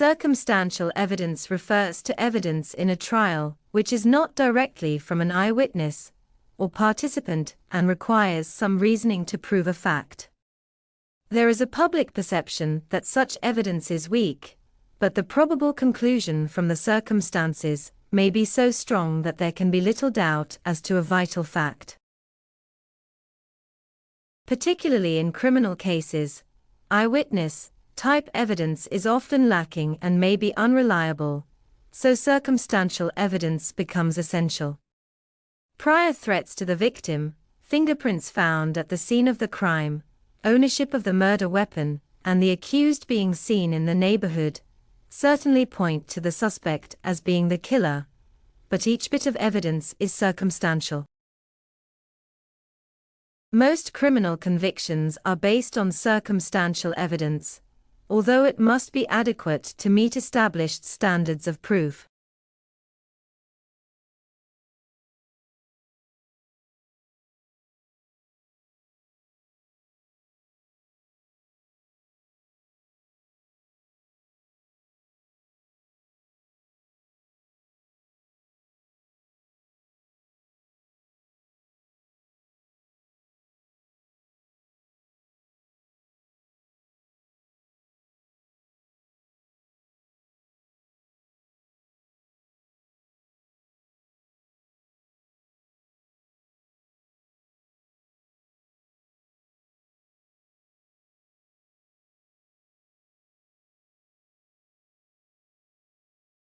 Circumstantial evidence refers to evidence in a trial which is not directly from an eyewitness or participant and requires some reasoning to prove a fact. There is a public perception that such evidence is weak, but the probable conclusion from the circumstances may be so strong that there can be little doubt as to a vital fact. Particularly in criminal cases, eyewitness-type evidence is often lacking and may be unreliable, so circumstantial evidence becomes essential. Prior threats to the victim, fingerprints found at the scene of the crime, ownership of the murder weapon, and the accused being seen in the neighborhood certainly point to the suspect as being the killer, but each bit of evidence is circumstantial. Most criminal convictions are based on circumstantial evidence, although it must be adequate to meet established standards of proof.